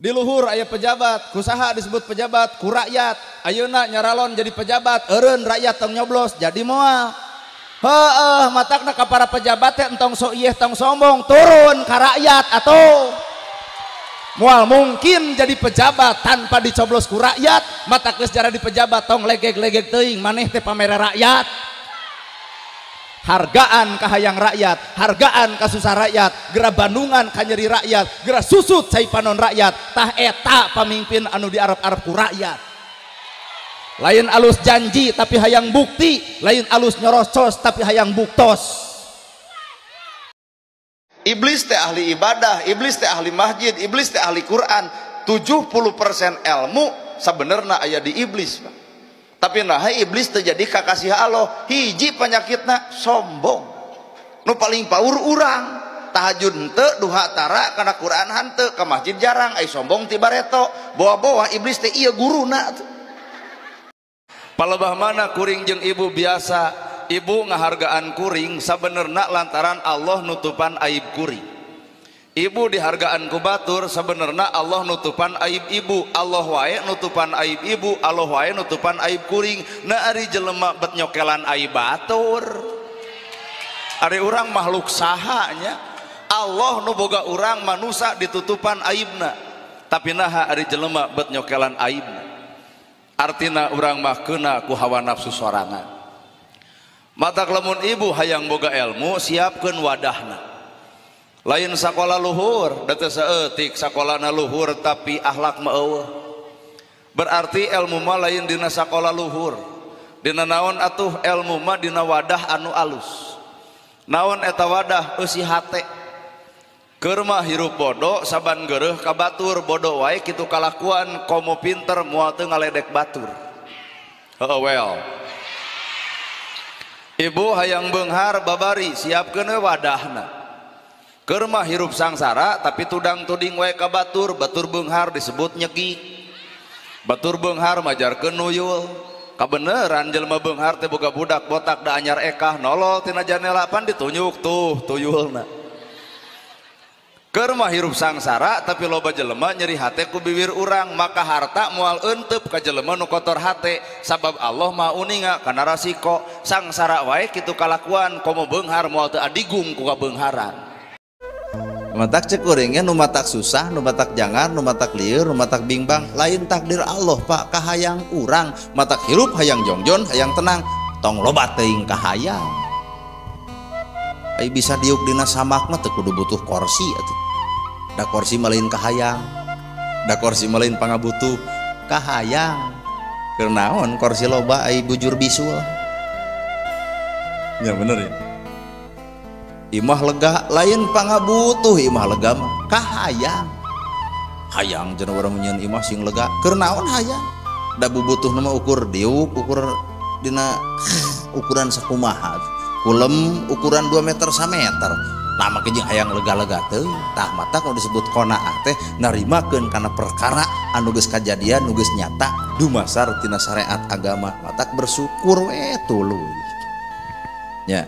Di luhur aya pejabat, kusaha disebut pejabat, ku rakyat. Ayeuna nyaralon jadi pejabat, eureun rakyat tong nyoblos jadi moal. Heueuh, matakna ka para pejabat teh entong sok ieu tong sombong, turun ka rakyat atuh. Moal mungkin jadi pejabat tanpa dicoblos ku rakyat, mata geus jara di pejabat tong legeg-legeg teuing, maneh teh pamere rakyat. Hargaan ka hayang rakyat, hargaan ka susah rakyat, gera bandungan ka nyeri rakyat, gera susut cai panon rakyat, tah eta pamimpin anu diarep-arep ku rakyat. Lain alus janji tapi hayang bukti, lain alus nyorocos tapi hayang buktos. Iblis teh ahli ibadah, iblis teh ahli masjid, iblis teh ahli Quran. 70% ilmu sebenarnya aya di iblis, Pak. Tapi nah iblis terjadi kakasih Allah, hiji penyakitna sombong. Nu paling paur urang, tahajud henteu, duha tara, kana Quran henteu, ke masjid jarang, ai sombong ti bareto. Bawa-bawa iblis teh ieu guruna tuh. Palebah mana kuring jeung ibu biasa, ibu ngahargaan kuring sabenerna lantaran Allah nutupan aib kuring. Ibu dihargaan ku batur sebenarnya Allah nutupan aib ibu. Allah wae nutupan aib ibu, Allah wae nutupan aib kuring. Na ari jelema bet nyokelan aib batur, ari urang makhluk sahanya. Allah nu boga urang manusia ditutupan aibna, tapi naha ari jelema bet nyokelan aibna. Artina urang mah keuna ku hawa nafsu sorangan. Matak lamun ibu hayang boga ilmu, siapkeun wadahna. Lain sakola luhur, da teu saeutik sakolana luhur tapi akhlak mah eueuh. Berarti ilmu mah lain dina sakola luhur. Dina naon atuh ilmu mah dina wadah anu alus. Naon eta wadah? Eusi hate. Keur mah hirup bodo saban geureuh ka batur, bodo wae kitu kalakuan, komo pinter moal teu ngaledek batur. Heueuh well. Ibu hayang beunghar babari, siapkeun we wadahna. Keur mah hirup sangsara tapi tudang tuding wae ka batur, batur beunghar disebut nyegi. Batur beunghar majarkeun nuyul. Kabeneran jelema beunghar teh boga budak botak da anyar ekah nolol tina janela pan ditunjuk tuh tuyulna. Keur mah hirup sangsara tapi loba jelema nyeri hate ku bibir urang, maka harta moal eunteup ka jelema nu kotor hate, sabab Allah mah uninga kana rasiko. Sangsara wae kitu kalakuan, komo beunghar moal teu adigung ku kabeungharan. Matak cek kuringnya nu matak susah, nu matak jangar, nu matak lieur, nu matak bimbang, lain takdir Allah Pak. Kahayang urang matak hirup hayang jongjon hayang tenang, tong loba teuing kahayang. Ai bisa diuk dina samak mah teu kudu butuh kursi atuh. Da kursi mah lain kahayang, da kursi mah lain pangabutuh kahayang. Keur naon kursi loba ai bujur bisul. Ya bener ya. Imah lega lain pangabutuh, imah lega mah kahayang. Hayang cenah urang nyeun imah sing lega, keur naon hayang? Da bubutuhna mah ukur diuk, ukur dina ukuran sakumaha. Kulem ukuran 2 meter 1 meter. Nah make jeung hayang lega-lega teuing. Tah mata kalau disebut qanaah teh narimakeun kana perkara anu geus kajadian, nu geus nyata dumasar tina syariat agama. Matak bersyukur we tuluy. Ya.